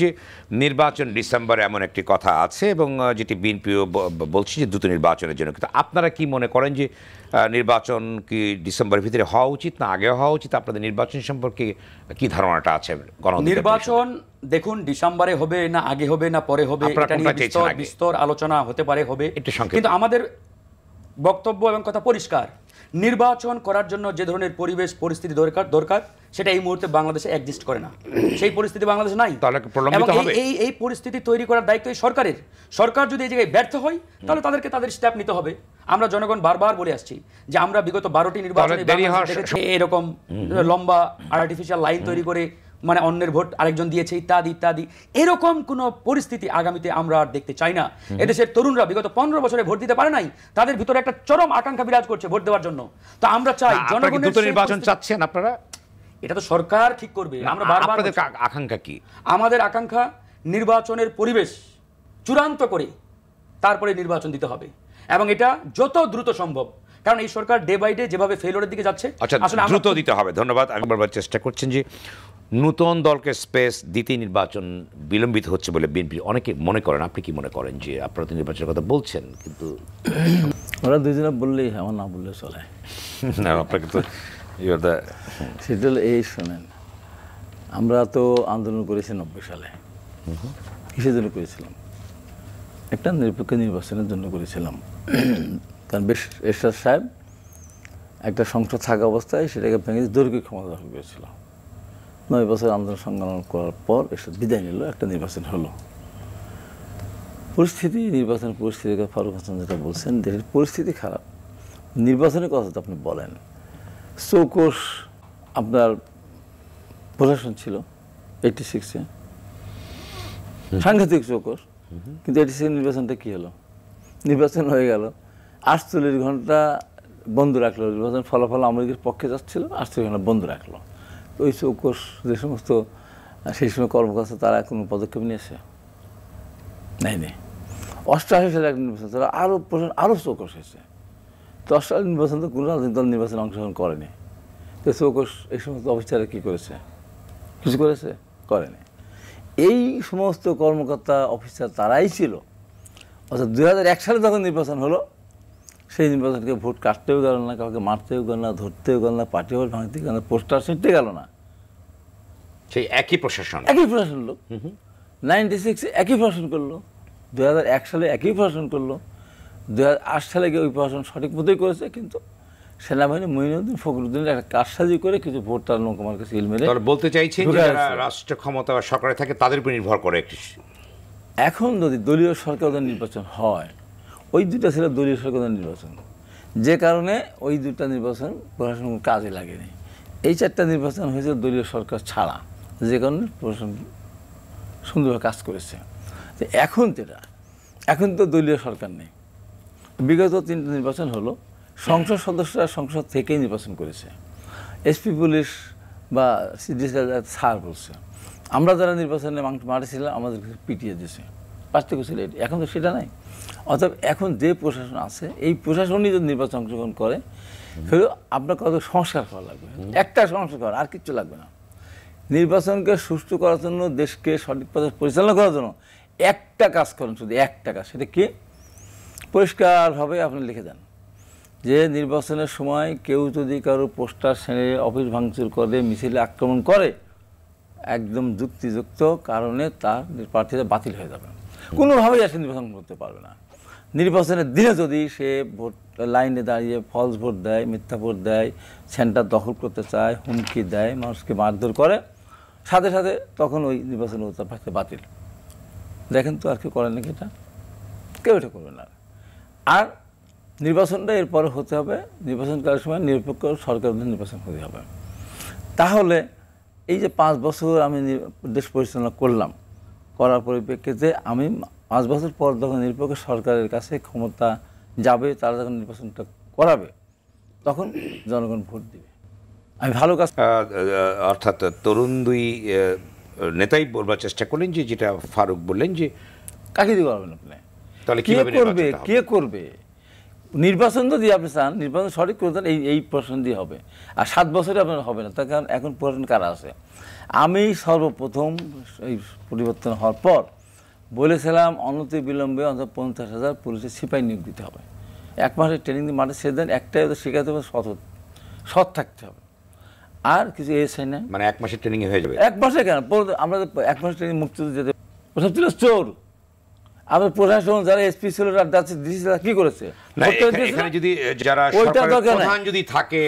যে নির্বাচন ডিসেম্বরে এমন একটি কথা আছে এবং যেটি বিএনপিও বলছে যে দ্রুত নির্বাচনের জন্য, কিন্তু আপনারা কি মনে করেন যে নির্বাচন কি ডিসেম্বরের ভিতরে হওয়া উচিত না আগে হওয়া উচিত? আপনাদের নির্বাচন সম্পর্কে কি ধারণাটা আছে? নির্বাচন দেখুন ডিসেম্বরে হবে না আগে হবে না পরে হবে এটা নিয়ে বিস্তর আলোচনা হতে পারে, হবে, কিন্তু আমাদের বক্তব্য এবং কথা পরিষ্কার। নির্বাচন করার জন্য যে ধরনের পরিবেশ পরিস্থিতি দরকার সেটা এই মুহূর্তে বাংলাদেশে এক্সিস্ট করে না, সেই পরিস্থিতি বাংলাদেশে নাই। এই পরিস্থিতি তৈরি করার দায়িত্ব এই সরকারের। সরকার যদি এই জায়গায় ব্যর্থ হয় তাহলে তাদেরকে তাদের স্টেপ নিতে হবে। আমরা জনগণ বারবার বলে আসছি যে আমরা বিগত 12টি নির্বাচনে দেখেছি এরকম লম্বা আর্টিফিশিয়াল লাইন তৈরি করে মানে অন্যের ভোট আরেকজন দিয়েছে ইত্যাদি ইত্যাদি, এরকম কোন পরিস্থিতি আগামীতে আমরা আর দেখতে চাই না। এদেশের তরুণরা বিগত 15 বছরে ভোট দিতে পারে নাই, তাদের ভিতরে একটা চরম আকাঙ্ক্ষা বিরাজ করছে ভোট দেওয়ার জন্য। তো আমরা চাই জনগণের নির্বাচন চাচ্ছেন আপনারা, এটা তো সরকার ঠিক করবে। আমরা বারবার আকাঙ্ক্ষা কি? আমাদের আকাঙ্ক্ষা নির্বাচনের পরিবেশ চূড়ান্ত করে তারপরে নির্বাচন দিতে হবে এবং এটা যত দ্রুত সম্ভব, কারণ এই সরকার ডে বাই ডে যেভাবে ফেইলিওরের দিকে যাচ্ছে আসলে দ্রুত দিতে হবে। ধন্যবাদ। আমি বারবার চেষ্টা করছেন যে নতুন দলকে স্পেস দিতে নির্বাচন বিলম্বিত হচ্ছে বলে বিএনপি অনেকে মনে করেন। আপনি কি মনে করেন যে আপনারা তো নির্বাচনের কথা বলছেন, কিন্তু ওরা দুজনে বললেই আমার না বললে চলে না? আপনাকে তো সেটা এই শোনেন, আমরা তো আন্দোলন করেছি 90 সালে। কিসের জন্য করেছিলাম? একটা নিরপেক্ষ নির্বাচনের জন্য করেছিলাম। কারণ বেশ এরশাদ সাহেব একটা সংসদ থাকা অবস্থায় সেটাকে ভেঙে দৈর্ঘ্য ক্ষমতা দখল করেছিল। 9 বছর আন্দোলন সংগ্রাম করার পর এরশাদ বিদায় নিল, একটা নির্বাচন হলো। নির্বাচনের পরিস্থিতি ফারুক হাসান যেটা বলছেন, দেশের পরিস্থিতি খারাপ, নির্বাচনের কথা তো আপনি বলেন। চৌকস আপনার প্রশাসন ছিল 86-এ, সাংঘাতিক চৌকস, কিন্তু 86 নির্বাচনটা কি হলো? নির্বাচন হয়ে গেল, 48 ঘন্টা বন্ধ রাখলো নির্বাচন। ফলাফল আওয়ামী পক্ষে যাচ্ছিল, 48 ঘন্টা বন্ধ রাখলো। ওই চৌকস যে সমস্ত সেই সময় কর্মকর্তা তারা কোনো পদক্ষেপ নিয়েছে? নেয়নি। 88 সালে একটা নির্বাচন তারা আরও চৌকস হয়েছে। তো 88 নির্বাচন তো কোনো রাজনৈতিক দল নির্বাচনে অংশগ্রহণ করেনি। তো চৌকস এই সমস্ত অফিসাররা কী করেছে? কিছু করেছে? করেনি। এই সমস্ত কর্মকর্তা অফিসার তারাই ছিল। অর্থাৎ 2001 সালে যখন নির্বাচন হলো, সেই নির্বাচনকে ভোট কাটতেও গেল না, কাউকে মারতেও গেল না, ধরতেও গেল না, পার্টি ভোট ভাঙতে গেল না, পোস্টার ছিঁড়তে গেল না। সেই একই প্রশাসন লোক 96 একই প্রশাসন করলো, 2001 সালে একই প্রশাসন করলো, 2008 সালে গিয়ে ওই প্রশাসন সঠিক মতোই করেছে। কিন্তু সেনাবাহিনী মঈনুদ্দিন ফখরুদ্দিনের একটা কারসাজি করে কিছু ভোট তার নৌকামার কাছে মেরে বলতে চাইছে রাষ্ট্র ক্ষমতা বা সরকারে থাকে তাদের উপর নির্ভর করে। এখন যদি দলীয় সরকার নির্বাচন হয়, ওই দুটা ছিল দলীয় সরকার নির্বাচন, যে কারণে ওই দুটা নির্বাচন প্রশাসন কাজে লাগেনি। এই 4টা নির্বাচন হয়েছে দলীয় সরকার ছাড়া, যে কারণে প্রশাসন সুন্দরভাবে কাজ করেছে। তো এখন তো দলীয় সরকার নেই। বিগত 3টা নির্বাচন হলো, সংসদ সদস্যরা সংসদ থেকেই নির্বাচন করেছে। এসপি পুলিশ বা স্যার বলছে, আমরা যারা নির্বাচনে মাঠে ছিলাম আমাদেরকে পিটিয়ে দিয়েছে, পার্থক্য ছিল। এখন তো সেটা নাই। অর্থাৎ এখন যে প্রশাসন আছে, এই প্রশাসনই যদি নির্বাচন অংশগ্রহণ করে, ফলে আপনার কত সংস্কার করা লাগবে, একটা সংস্কার করা, আর কিচ্ছু লাগবে না। নির্বাচনকে সুষ্ঠু করার জন্য, দেশকে সঠিক পথে পরিচালনা করার জন্য একটা কাজ করেন, শুধু একটা কাজ। সেটা কি? পরিষ্কারভাবে আপনি লিখে দেন যে নির্বাচনের সময় কেউ যদি কারো পোস্টার ছেড়ে অফিস ভাঙচুর করে, মিছিলে আক্রমণ করে, একদম যুক্তিযুক্ত কারণে তার প্রার্থীরা বাতিল হয়ে যাবে। কোনোভাবেই আসে নির্বাচন করতে পারবে না। নির্বাচনের দিনে যদি সে ভোট লাইনে দাঁড়িয়ে ফলস ভোট দেয়, মিথ্যা ভোট দেয়, সেন্টার দখল করতে চায়, হুমকি দেয়, মানুষকে মারধর করে, সাথে সাথে তখন ওই নির্বাচনের প্রার্থী বাতিল। দেখেন তো আর কেউ করেন নাকি? এটা কেউ এটা করবে না। আর নির্বাচনটা এরপরে হতে হবে, নির্বাচনকালের সময় নিরপেক্ষ সরকার নির্বাচন হতে হবে। তাহলে এই যে 5 বছর আমি দেশ পরিচালনা করার পরিপ্রেক্ষিতে আমি 5 বছর পর যখন নিরপেক্ষ সরকারের কাছে ক্ষমতা যাবে, তারা যখন নির্বাচনটা করাবে, তখন জনগণ ভোট দিবে। আমি ভালো কাজ। অর্থাৎ তরুণ দুই নেতাই বলবার চেষ্টা করলেন যে যেটা ফারুক বললেন যে কাকে দিয়ে করবেন আপনি? তাহলে কে করবে নির্বাচন? যদি আপনি চান নির্বাচন সঠিক করে দেন, এই প্রশ্ন দিয়ে হবে। আর 7 বছরে আপনার হবে না, তার কারণ এখন প্রশ্ন কারা আছে। আমি সর্বপ্রথম এই পরিবর্তন হওয়ার পর বলেছিলাম অনতি বিলম্বে অন্তত 50,000 পুলিশের সিপাহী নিয়োগ দিতে হবে। 1 মাসের ট্রেনিং দিয়ে মাঠে ছেড়ে দেন, একটাই ওদের শেখাতে হবে সৎ থাকতে হবে, আর কিছু এসআই না। মানে 1 মাসের ট্রেনিং হয়ে যাবে? 1 মাসে কেন, আমরা 1 মাসের ট্রেনিং মুক্তিযুদ্ধ যেতে ওসব ছিল চোর। আমাদের প্রশাসন যারা এসপি ছিল কি করেছে, এখানে যদি যারা প্রধান যদি থাকে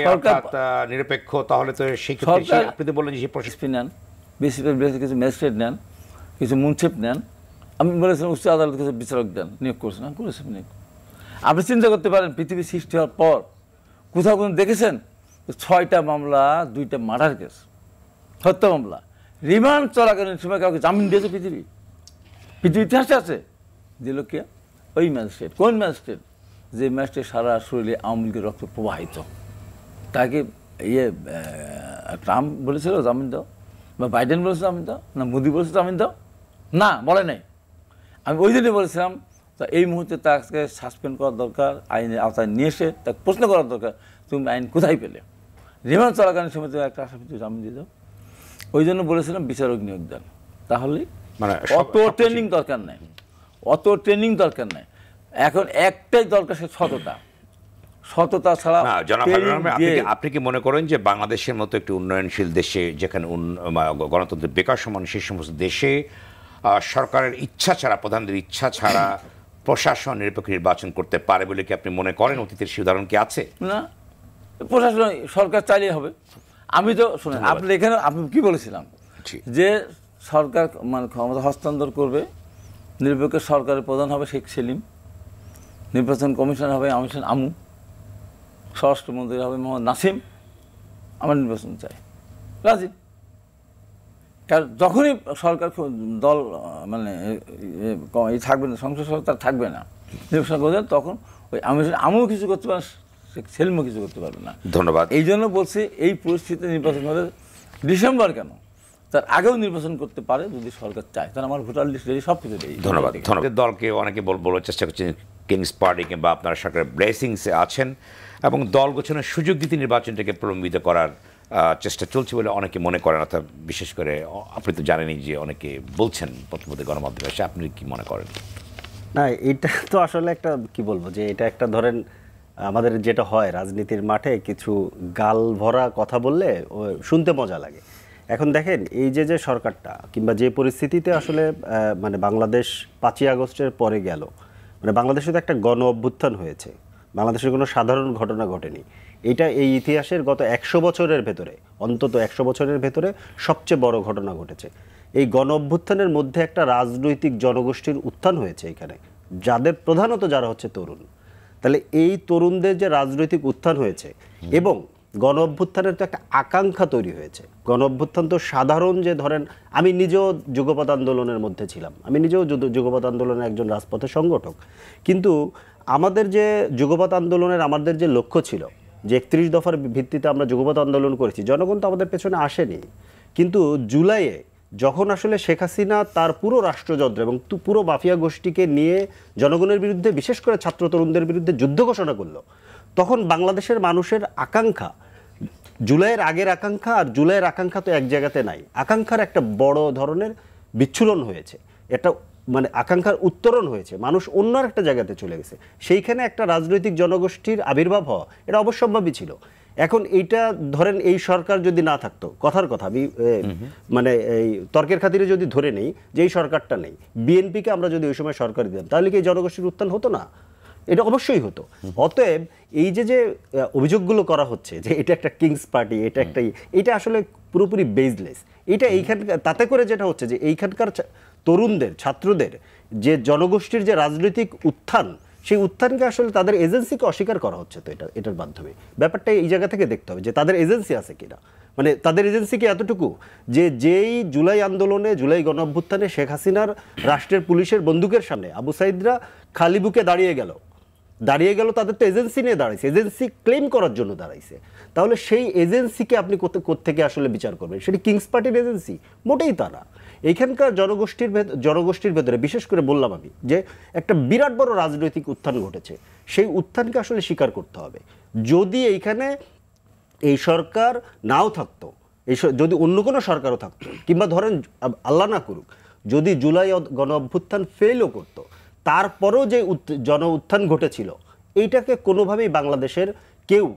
নিরপেক্ষ, তাহলে তো সেই ক্ষেত্রে আপনি তো বললেন যে এসপি নেন, কিছু ম্যাজিস্ট্রেট নেন, কিছু মুন্সিফ নেন। আমি বলেছিলাম উচ্চ আদালত কিছু বিচারক দেন, নিয়োগ করছেন, করেছেন নিয়োগ। আপনি চিন্তা করতে পারেন পৃথিবী সৃষ্টি হওয়ার পর কোথাও কোনো দেখেছেন 6টা মামলা 2টা মার্ডার কেস, হত্যা মামলা, রিমান্ড চলাকালীন সময় কাউকে জামিন দিয়েছে পৃথিবী ইতিহাসে আছে? দিল কে? ওই ম্যাজিস্ট্রেট। কোন ম্যাজিস্ট্রেট? যে ম্যাজিস্ট্রেট সারা শরীরে আওয়ামী লীগের রক্ত প্রবাহিত, তাকে ট্রাম্প বলেছিল জামিন দাও, বা বাইডেন বলেছিল জামিন দাও, না মোদি বলেছিল জামিন দাও? না, বলে নাই। আমি ওই দিনই বলেছিলাম তা এই মুহূর্তে তাকে সাসপেন্ড করার দরকার, আইনের আওতায় নিয়ে এসে তাকে প্রশ্ন করার দরকার, তুমি আইন কোথায় পেলে? রিমান্ড চলাকালীন সময় তুমি একটা আসামি জামিন দিয়ে দাও। ওই জন্য বলেছিলাম বিচারক নিয়োগ দেন, তাহলে মানে অত ট্রেনিং দরকার নেই, অত ট্রেনিং দরকার নেই। এখন একটাই দরকার, সে সততা ছাড়া। আপনি কি মনে করেন যে বাংলাদেশের মতো একটি উন্নয়নশীল দেশে, যেখানে গণতন্ত্রের বেকার সমান, সেই সমস্ত দেশে সরকারের ইচ্ছা ছাড়া, প্রধানদের ইচ্ছা ছাড়া প্রশাসন নিরপেক্ষ নির্বাচন করতে পারে বলে কি আপনি মনে করেন? অতীতের সে উদাহরণ কি আছে? না, প্রশাসন সরকার চাইলেই হবে। আমি তো শুনেন, আপনি এখানে আপনি কি বলেছিলাম যে সরকার মানে ক্ষমতা হস্তান্তর করবে, নিরপেক্ষ সরকারের প্রধান হবে শেখ সেলিম, নির্বাচন কমিশন হবে আমু, স্বরাষ্ট্রমন্ত্রী হবে মোহাম্মদ নাসিম। আমার নির্বাচন চাই, রাজি। কারণ যখনই সরকার দল মানে থাকবে না, সংসদ সরকার থাকবে না, নির্বাচন করবে, তখন ওই আমিও কিছু করতে পারে, সেলিমও কিছু করতে পারবে না। ধন্যবাদ। এই জন্য বলছি এই পরিস্থিতিতে নির্বাচন হবে ডিসেম্বর কেন, তার আগেও নির্বাচন করতে পারে যদি সরকার চায়। তার আমার ভোটার লিস্ট রেডি, সব কিছু রেডি। ধন্যবাদ। দলকে অনেকে বলার চেষ্টা করছেন কিংস পার্টি কিংবা আপনারা সরকারের ব্লেসিংসে আছেন এবং দল গোছানোর সুযোগ দিতে নির্বাচনটাকে প্রলম্বিত করার চেষ্টা চলছে বলে অনেকে মনে করেন। অর্থাৎ বিশেষ করে আপনি তো জানেনই যে অনেকে বলছেন প্রথমত গণমাধ্যমে এসে, আপনি কি মনে করেন? না, এটা তো আসলে একটা কি বলবো, যে এটা একটা ধরেন আমাদের যেটা হয় রাজনীতির মাঠে, কিছু গাল ভরা কথা বললে শুনতে মজা লাগে। এখন দেখেন এই যে সরকারটা কিংবা যে পরিস্থিতিতে আসলে মানে বাংলাদেশ 5ই আগস্টের পরে গেল, মানে বাংলাদেশে তো একটা গণ অভ্যুত্থান হয়েছে, বাংলাদেশের কোনো সাধারণ ঘটনা ঘটেনি। এটা এই ইতিহাসের গত 100 বছরের ভেতরে, অন্তত 100 বছরের ভেতরে সবচেয়ে বড় ঘটনা ঘটেছে। এই গণ অভ্যুত্থানের মধ্যে একটা রাজনৈতিক জনগোষ্ঠীর উত্থান হয়েছে এখানে, যাদের প্রধানত যারা হচ্ছে তরুণ। তাহলে এই তরুণদের যে রাজনৈতিক উত্থান হয়েছে এবং গণ অভ্যুত্থানের তো একটা আকাঙ্ক্ষা তৈরি হয়েছে। গণ অভ্যুত্থান তো সাধারণ, যে ধরেন আমি নিজেও যুগপৎ আন্দোলনের মধ্যে ছিলাম, আমি নিজেও যুগপৎ আন্দোলনের একজন রাজপথের সংগঠক, কিন্তু আমাদের যে যুগপৎ আন্দোলনের আমাদের যে লক্ষ্য ছিল, যে 31 দফার ভিত্তিতে আমরা যুগপৎ আন্দোলন করেছি, জনগণ তো আমাদের পেছনে আসেনি। কিন্তু জুলাইয়ে যখন আসলে শেখ হাসিনা তার পুরো রাষ্ট্রযন্ত্র এবং পুরো মাফিয়া গোষ্ঠীকে নিয়ে জনগণের বিরুদ্ধে, বিশেষ করে ছাত্র তরুণদের বিরুদ্ধে যুদ্ধ ঘোষণা করলো, তখন বাংলাদেশের মানুষের আকাঙ্ক্ষা, জুলাইয়ের আগের আকাঙ্ক্ষা আর জুলাইয়ের আকাঙ্ক্ষা তো এক জায়গাতে নাই। আকাঙ্ক্ষার একটা বড় ধরনের বিচ্ছুরণ হয়েছে, এটা মানে আকাঙ্ক্ষার উত্তরণ হয়েছে, মানুষ অন্য একটা জায়গাতে চলে গেছে। সেইখানে একটা রাজনৈতিক জনগোষ্ঠীর আবির্ভাব হওয়া এটা অবশ্যম্ভাবী ছিল। এখন এইটা ধরেন এই সরকার যদি না থাকতো, কথার কথা আমি মানে এই তর্কের খাতিরে যদি ধরে নেই যে এই সরকারটা নেই, বিএনপিকে আমরা যদি ওই সময় সরকার দিতাম, তাহলে কি এই জনগোষ্ঠীর উত্থান হতো না? এটা অবশ্যই হতো। অতএব এই যে অভিযোগগুলো করা হচ্ছে যে এটা একটা কিংস পার্টি, এটা আসলে পুরোপুরি বেসলেস। এটা এইখানকার, তাতে করে যেটা হচ্ছে যে এইখানকার তরুণদের, ছাত্রদের যে জনগোষ্ঠীর যে রাজনৈতিক উত্থান, সেই উত্থানকে আসলে তাদের এজেন্সিকে অস্বীকার করা হচ্ছে। তো এটার মাধ্যমে ব্যাপারটা এই জায়গা থেকে দেখতে হবে যে তাদের এজেন্সি আছে কিনা। মানে তাদের এজেন্সি কি এতটুকু যে যেই জুলাই আন্দোলনে, জুলাই গণ অভ্যুত্থানে শেখ হাসিনার রাষ্ট্রের পুলিশের বন্দুকের সামনে আবু সাইদরা খালি বুকে দাঁড়িয়ে গেল, তাদের তো এজেন্সি নিয়ে দাঁড়াইছে, এজেন্সি ক্লেম করার জন্য দাঁড়াইছে। তাহলে সেই এজেন্সিকে আপনি কোত্থেকে আসলে বিচার করবেন? সেটি কিংস পার্টির এজেন্সি? মোটেই তা না। এইখানকার জনগোষ্ঠীর ভেতরে বিশেষ করে বললাম আমি যে একটা বিরাট বড় রাজনৈতিক উত্থান ঘটেছে, সেই উত্থানকে আসলে স্বীকার করতে হবে। যদি এইখানে এই সরকার নাও থাকতো, যদি অন্য কোনো সরকারও থাকতো, কিংবা ধরেন আল্লাহ না করুক যদি জুলাই গণ অভ্যুত্থান ফেলও করতো, তারপরেও যে জন উত্থান ঘটেছিল, এইটাকে কোনোভাবেই বাংলাদেশের কেউ